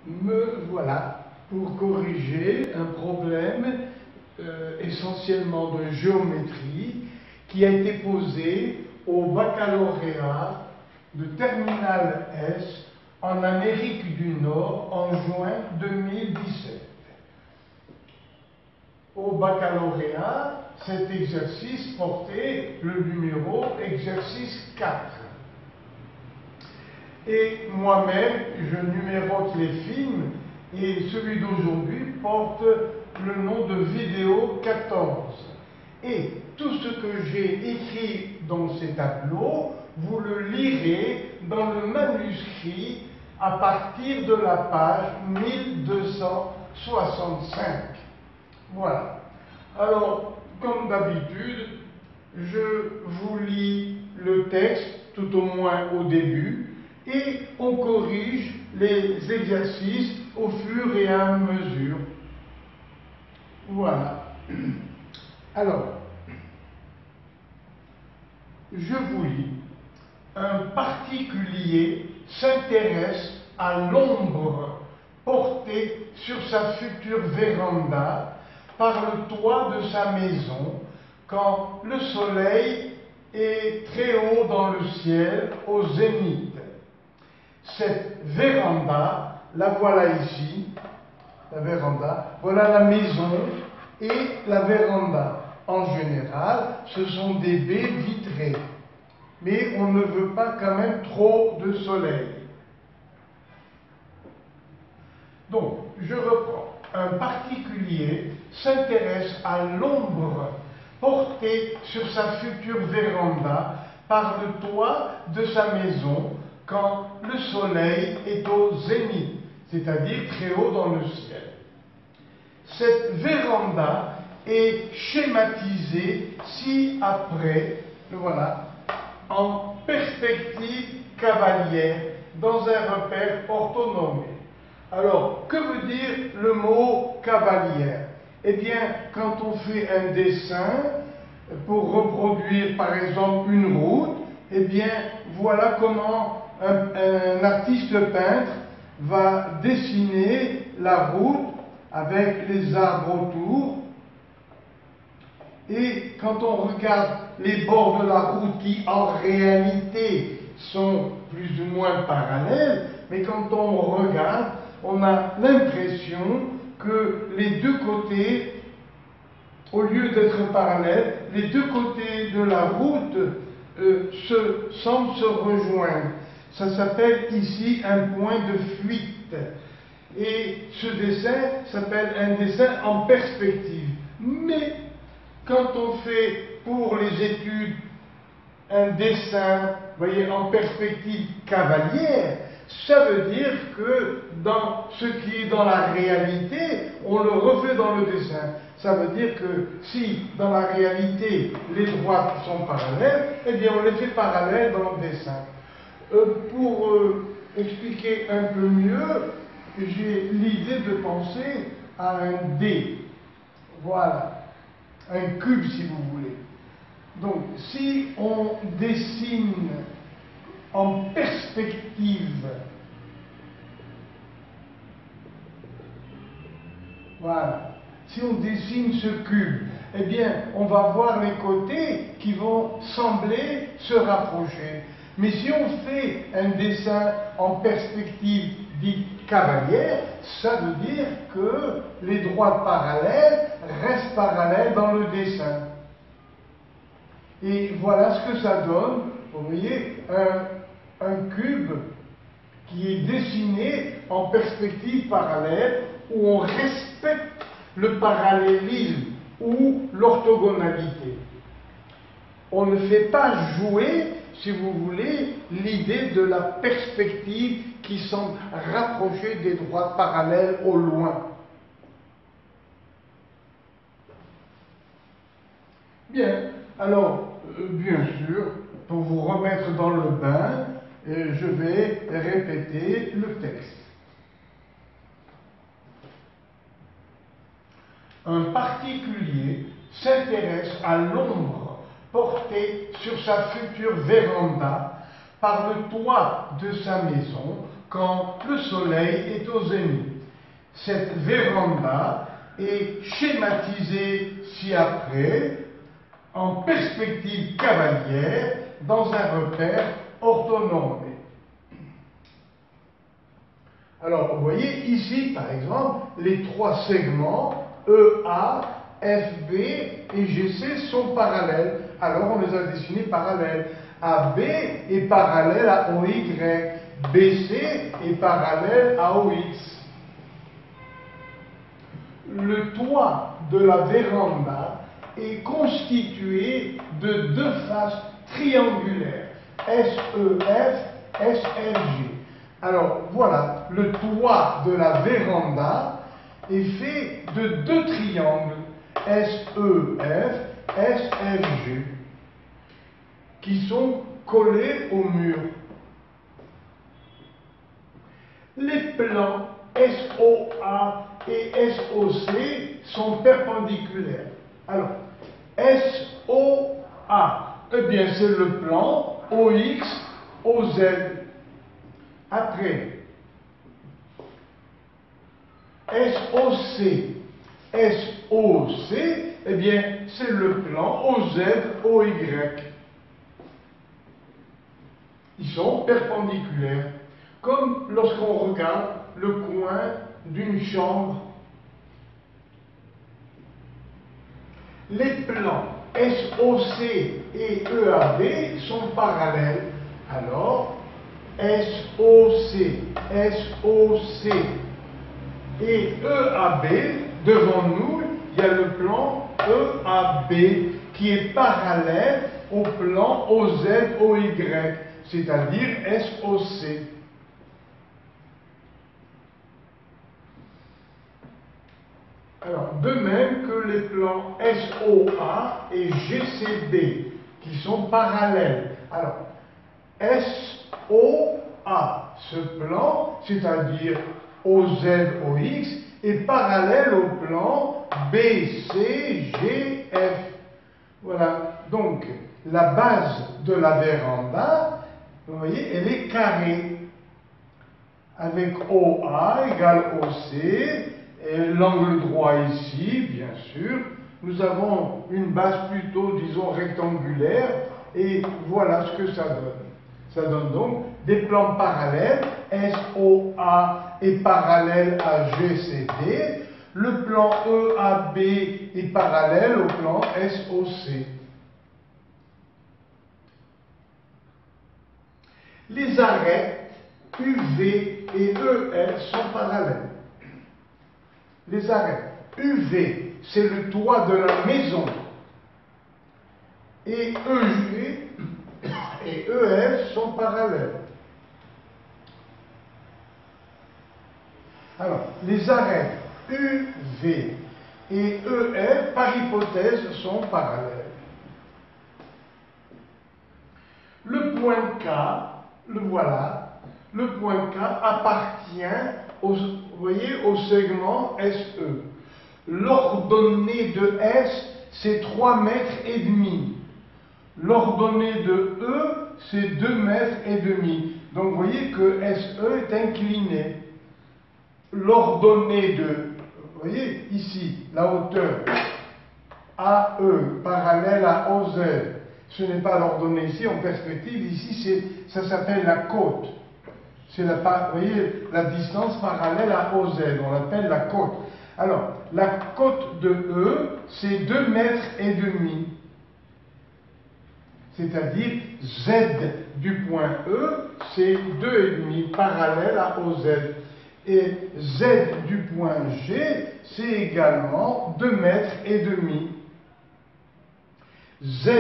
Me voilà pour corriger un problème essentiellement de géométrie qui a été posé au baccalauréat de Terminale S en Amérique du Nord en juin 2017. Au baccalauréat, cet exercice portait le numéro exercice 4. Et moi-même, je numérote les films et celui d'aujourd'hui porte le nom de vidéo 14. Et tout ce que j'ai écrit dans ces tableaux, vous le lirez dans le manuscrit à partir de la page 1265. Voilà. Alors, comme d'habitude, je vous lis le texte, tout au moins au début, et on corrige les exercices au fur et à mesure. Voilà. Alors, je vous lis. Un particulier s'intéresse à l'ombre portée sur sa future véranda par le toit de sa maison quand le soleil est très haut dans le ciel au zénith. Cette véranda, la voilà ici, la véranda, voilà la maison et la véranda. En général, ce sont des baies vitrées, mais on ne veut pas quand même trop de soleil. Donc, je reprends. Un particulier s'intéresse à l'ombre portée sur sa future véranda par le toit de sa maison quand le soleil est au zénith, c'est-à-dire très haut dans le ciel. Cette véranda est schématisée ci-après, voilà, en perspective cavalière dans un repère orthonormé. Alors, que veut dire le mot cavalière? Eh bien, quand on fait un dessin pour reproduire par exemple une route, eh bien, voilà comment un artiste peintre va dessiner la route avec les arbres autour. Et quand on regarde les bords de la route qui en réalité sont plus ou moins parallèles, mais quand on regarde, on a l'impression que les deux côtés, au lieu d'être parallèles, les deux côtés de la route semblent se rejoindre. Ça s'appelle ici un point de fuite. Et ce dessin s'appelle un dessin en perspective. Mais quand on fait pour les études un dessin, voyez, en perspective cavalière, ça veut dire que dans ce qui est dans la réalité, on le refait dans le dessin. Ça veut dire que si dans la réalité les droites sont parallèles, eh bien on les fait parallèles dans le dessin. Pour expliquer un peu mieux, j'ai l'idée de penser à un dé. Voilà, un cube si vous voulez. Donc, si on dessine en perspective, voilà, si on dessine ce cube, eh bien, on va voir les côtés qui vont sembler se rapprocher. Mais si on fait un dessin en perspective dite cavalière, ça veut dire que les droites parallèles restent parallèles dans le dessin. Et voilà ce que ça donne, vous voyez, un cube qui est dessiné en perspective parallèle, où on respecte le parallélisme ou l'orthogonalité. On ne fait pas jouer, si vous voulez, l'idée de la perspective qui semble rapprocher des droites parallèles au loin. Bien, alors, bien sûr, pour vous remettre dans le bain, je vais répéter le texte. Un particulier s'intéresse à l'ombre portée sur sa future véranda par le toit de sa maison quand le soleil est au zénith. Cette véranda est schématisée ci-après en perspective cavalière dans un repère orthonormé. Alors, vous voyez ici, par exemple, les trois segments EA, FB et GC sont parallèles. Alors, on les a dessinés parallèles. AB est parallèle à OY, BC est parallèle à OX. Le toit de la véranda est constitué de deux faces triangulaires, SEF, SRG. Alors voilà, le toit de la véranda est fait de deux triangles, SEF, SRG, qui sont collés au mur. Les plans SOA et SOC sont perpendiculaires. Alors, SOA, eh bien c'est le plan OX, OZ. Après, SOC, SOC, eh bien c'est le plan OZ, OY. Ils sont perpendiculaires, comme lorsqu'on regarde le coin d'une chambre. Les plans SOC et EAB sont parallèles. Alors, SOC, SOC et EAB, devant nous, il y a le plan EAB qui est parallèle au plan OZ, OY, c'est-à-dire SOC. Alors, de même que les plans SOA et GCD, qui sont parallèles. Alors, SOA, ce plan, c'est-à-dire OZ-OX, est parallèle au plan BCGF. Voilà, donc la base de la véranda, vous voyez, elle est carrée, avec OA égale OC, et l'angle droit ici, bien sûr. Nous avons une base plutôt, disons, rectangulaire, et voilà ce que ça donne. Ça donne donc des plans parallèles. SOA est parallèle à GCD. Le plan EAB est parallèle au plan SOC. Les arêtes UV et EF sont parallèles. Les arêtes UV, c'est le toit de la maison. Et EG et EF sont parallèles. Alors, les arêtes UV et EF, par hypothèse, sont parallèles. Le point K, le voilà, le point K appartient vous voyez, au segment SE. L'ordonnée de S, c'est 3 mètres et demi. L'ordonnée de E, c'est 2 mètres et demi. Donc vous voyez que SE est incliné. L'ordonnée de, vous voyez, ici, la hauteur AE parallèle à OZ, ce n'est pas l'ordonnée ici en perspective, ici ça s'appelle la côte. C'est vous voyez, la distance parallèle à OZ, on l'appelle la côte. Alors, la côte de E, c'est 2 mètres et demi. C'est-à-dire Z du point E, c'est 2,5 parallèle à OZ. Et Z du point G, c'est également 2 mètres et demi. Z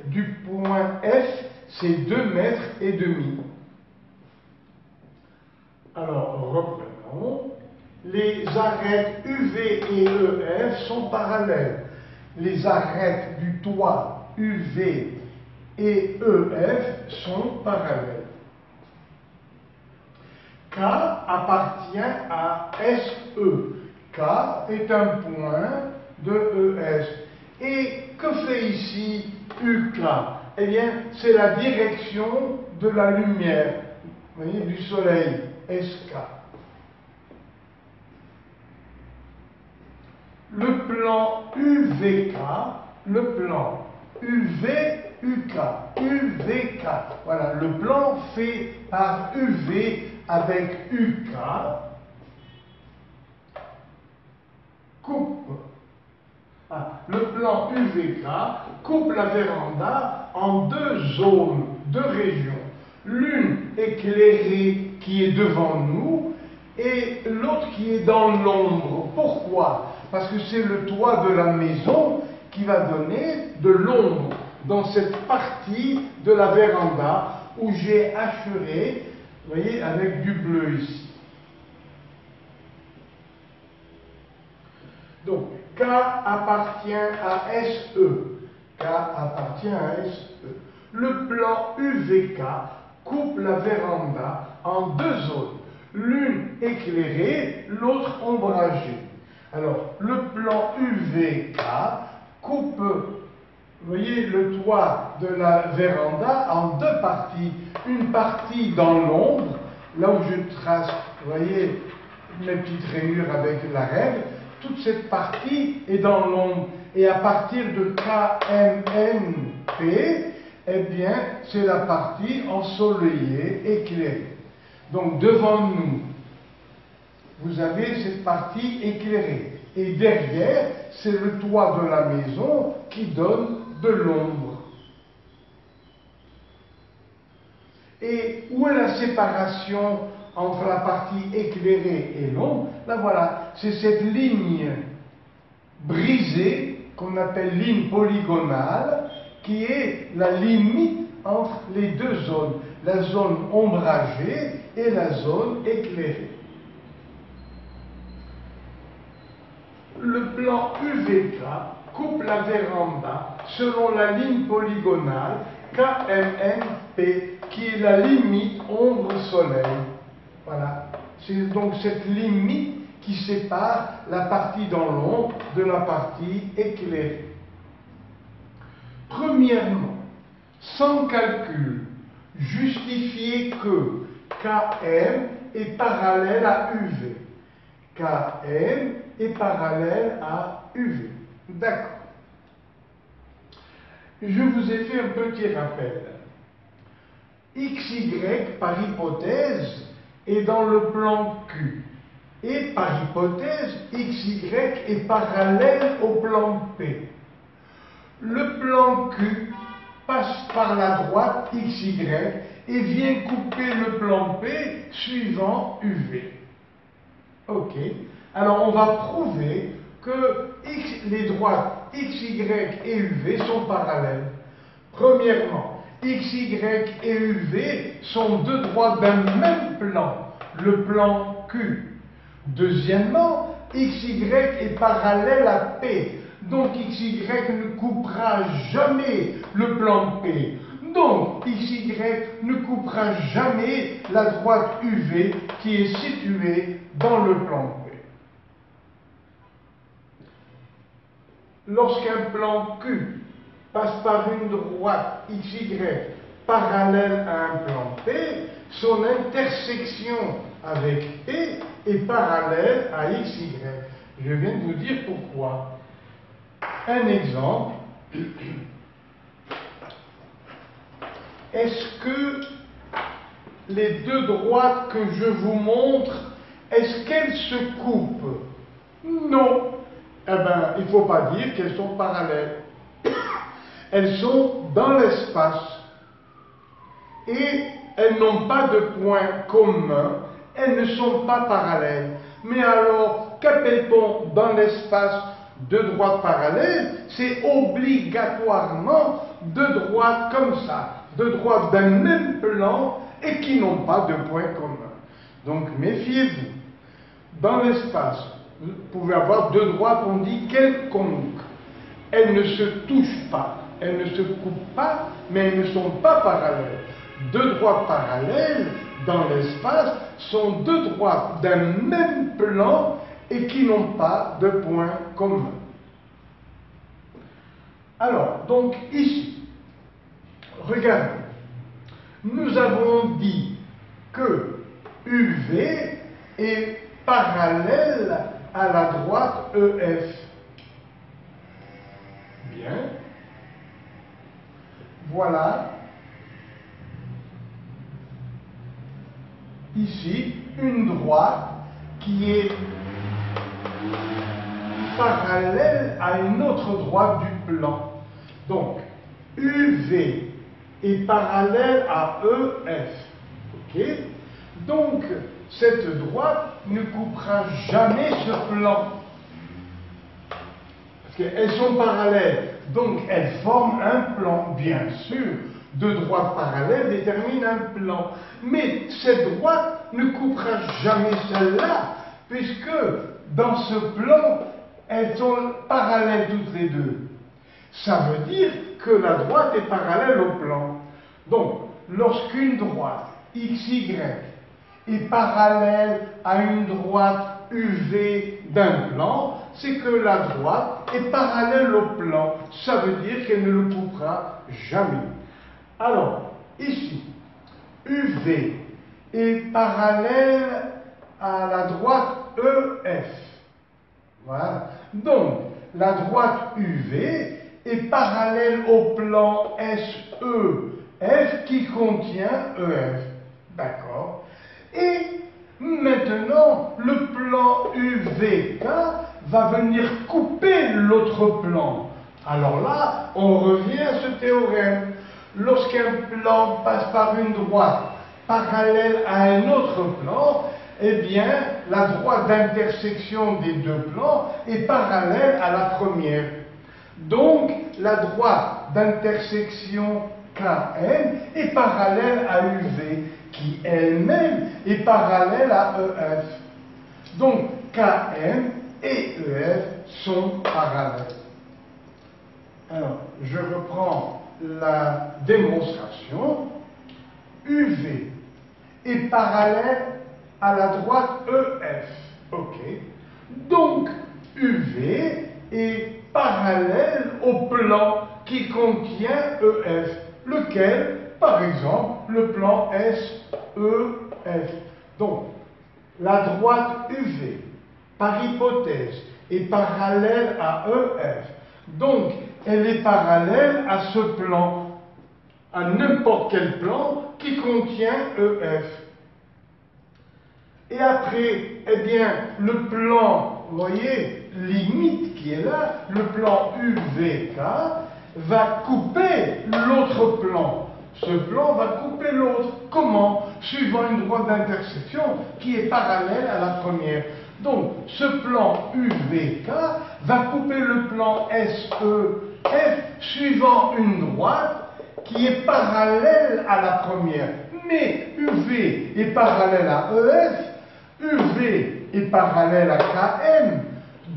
du point F, c'est 2 mètres et demi. Alors, reprenons. Les arêtes UV et EF sont parallèles. Les arêtes du toit UV et EF sont parallèles. K appartient à SE. K est un point de ES. Et que fait ici UK? Eh bien, c'est la direction de la lumière. vous voyez, du Soleil, SK. Le plan UVK, le plan UVUK, UVK. Voilà, le plan fait par UV avec UK coupe. Le plan UVK coupe la véranda en deux zones, deux régions. L'une éclairée qui est devant nous et l'autre qui est dans l'ombre. Pourquoi? Parce que c'est le toit de la maison qui va donner de l'ombre dans cette partie de la véranda où j'ai hacheré, vous voyez, avec du bleu ici. Donc, K appartient à SE. K appartient à SE. Le plan UVK coupe la véranda en deux zones. L'une éclairée, l'autre ombragée. Alors, le plan UVK coupe, vous voyez, le toit de la véranda en deux parties. Une partie dans l'ombre, là où je trace, vous voyez, mes petites rayures avec la règle. Toute cette partie est dans l'ombre. Et à partir de KMNP, eh bien, c'est la partie ensoleillée, éclairée. Donc, devant nous, vous avez cette partie éclairée. Et derrière, c'est le toit de la maison qui donne de l'ombre. Et où est la séparation entre la partie éclairée et l'ombre? Là, voilà, c'est cette ligne brisée, qu'on appelle ligne polygonale, qui est la limite entre les deux zones, la zone ombragée et la zone éclairée. Le plan UVK coupe la véranda selon la ligne polygonale KMNP, qui est la limite ombre-soleil. Voilà. C'est donc cette limite qui sépare la partie dans l'ombre de la partie éclairée. Premièrement, sans calcul, justifier que KM est parallèle à UV. KM est parallèle à UV. D'accord. Je vous ai fait un petit rappel. XY, par hypothèse, est dans le plan Q. Et par hypothèse, XY est parallèle au plan P. Le plan Q passe par la droite XY et vient couper le plan P suivant UV. Ok. Alors on va prouver que les droites XY et UV sont parallèles. Premièrement, XY et UV sont deux droites d'un même plan, le plan Q. Deuxièmement, XY est parallèle à P. Donc XY ne coupera jamais le plan P. Donc XY ne coupera jamais la droite UV qui est située dans le plan P. Lorsqu'un plan Q passe par une droite XY parallèle à un plan P, son intersection avec P est parallèle à XY. Je viens de vous dire pourquoi. Un exemple. Est-ce que les deux droites que je vous montre, est-ce qu'elles se coupent? Non. Eh bien, il ne faut pas dire qu'elles sont parallèles. Elles sont dans l'espace. Et elles n'ont pas de point commun. Elles ne sont pas parallèles. Mais alors, qu'appelle-t-on dans l'espace deux droites parallèles? C'est obligatoirement deux droites comme ça, deux droites d'un même plan et qui n'ont pas de point commun. Donc méfiez-vous. Dans l'espace, vous pouvez avoir deux droites, on dit quelconques. Elles ne se touchent pas, elles ne se coupent pas, mais elles ne sont pas parallèles. Deux droites parallèles dans l'espace sont deux droites d'un même plan et qui n'ont pas de point commun. Alors, donc ici, regardez, nous avons dit que UV est parallèle à la droite EF. Bien. Voilà. Ici, une droite qui est parallèle à une autre droite du plan. Donc, UV est parallèle à EF. Ok? Donc, cette droite ne coupera jamais ce plan. Parce qu'elles sont parallèles. Donc, elles forment un plan, bien sûr. Deux droites parallèles déterminent un plan. Mais cette droite ne coupera jamais celle-là, puisque dans ce plan, elles sont parallèles toutes les deux. Ça veut dire que la droite est parallèle au plan. Donc, lorsqu'une droite XY est parallèle à une droite UV d'un plan, c'est que la droite est parallèle au plan. Ça veut dire qu'elle ne le coupera jamais. Alors, ici, UV est parallèle à la droite EF. Voilà. Donc, la droite UV est parallèle au plan SEF qui contient EF. D'accord? Et maintenant, le plan UVK va venir couper l'autre plan. Alors là, on revient à ce théorème. Lorsqu'un plan passe par une droite parallèle à un autre plan, eh bien, la droite d'intersection des deux plans est parallèle à la première. Donc, la droite d'intersection KN est parallèle à UV, qui elle-même est parallèle à EF. Donc, KM et EF sont parallèles. Alors, je reprends la démonstration. UV est parallèle à la droite EF. OK. Donc, UV est parallèle au plan qui contient EF, lequel, par exemple, le plan SEF. Donc, la droite UV, par hypothèse, est parallèle à EF. Donc, elle est parallèle à ce plan, à n'importe quel plan qui contient EF. Et après, eh bien, le plan, vous voyez, limite qui est là, le plan UVK, va couper l'autre plan. Ce plan va couper l'autre. Comment? Suivant une droite d'intersection qui est parallèle à la première. Donc, ce plan UVK va couper le plan SEF suivant une droite qui est parallèle à la première. Mais UV est parallèle à EF, UV est parallèle à KM.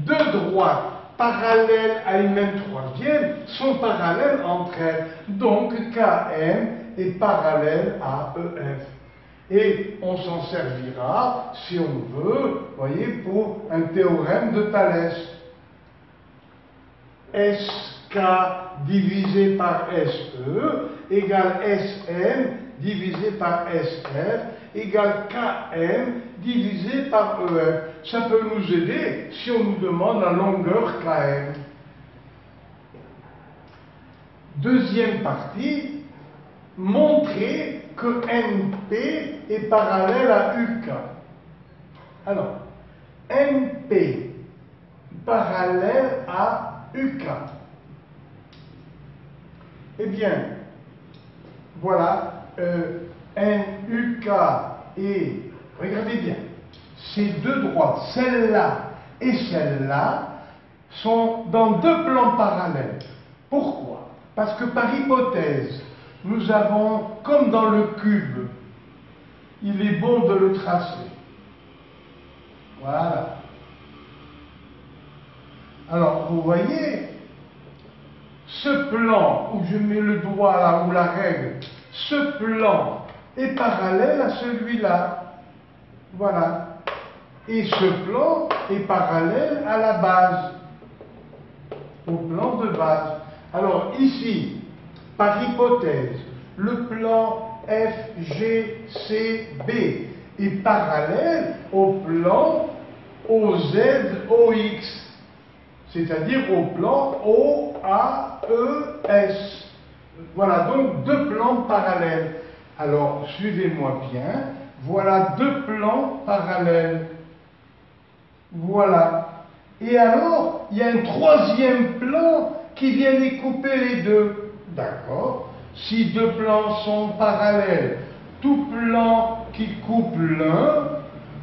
Deux droites parallèles à une même troisième sont parallèles entre elles. Donc KM est parallèle à EF. Et on s'en servira, si on veut, voyez, pour un théorème de Thalès. SK divisé par SE égale SM divisé par SF égale KM divisé par EF. Ça peut nous aider si on nous demande la longueur KM. Deuxième partie, montrer que NP est parallèle à UK. Alors, NP parallèle à UK. Eh bien, voilà, NUK et, regardez bien, ces deux droites, celle-là et celle-là, sont dans deux plans parallèles. Pourquoi? Parce que par hypothèse, nous avons, comme dans le cube, il est bon de le tracer. Voilà. Alors, vous voyez, ce plan où je mets le doigt là, ou la règle, ce plan est parallèle à celui-là. Voilà. Et ce plan est parallèle à la base, au plan de base. Alors ici, par hypothèse, le plan FGCB est parallèle au plan OZOX, c'est-à-dire au plan OAES. Voilà donc deux plans parallèles. Alors, suivez-moi bien. Voilà deux plans parallèles. Voilà. Et alors, il y a un troisième plan qui vient découper les deux. D'accord? Si deux plans sont parallèles, tout plan qui coupe l'un,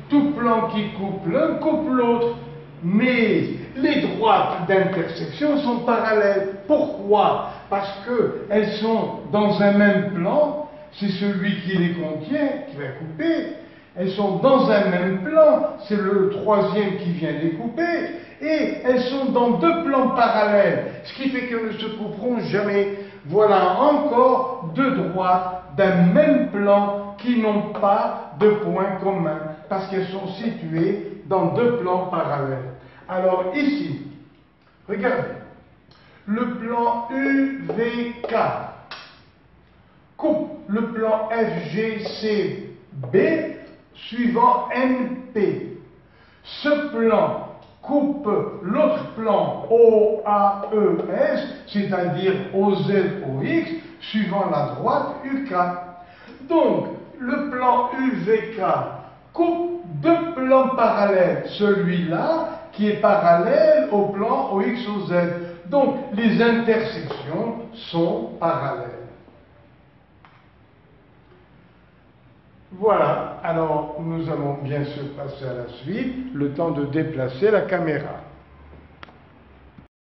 tout plan qui coupe l'un coupe l'autre. Mais les droites d'intersection sont parallèles. Pourquoi? Parce qu'elles sont dans un même plan, c'est celui qui les contient qui va couper. Elles sont dans un même plan, c'est le troisième qui vient découper, et elles sont dans deux plans parallèles, ce qui fait qu'elles ne se couperont jamais. Voilà encore deux droites d'un même plan qui n'ont pas de point commun, parce qu'elles sont situées dans deux plans parallèles. Alors ici, regardez, le plan UVK coupe le plan FGCB suivant NP. Ce plan coupe l'autre plan OAES, c'est-à-dire OZOX, suivant la droite UK. Donc, le plan UVK coupe deux plans parallèles. Celui-là qui est parallèle au plan OXOZ. Donc, les intersections sont parallèles. Voilà, alors nous allons bien sûr passer à la suite, le temps de déplacer la caméra.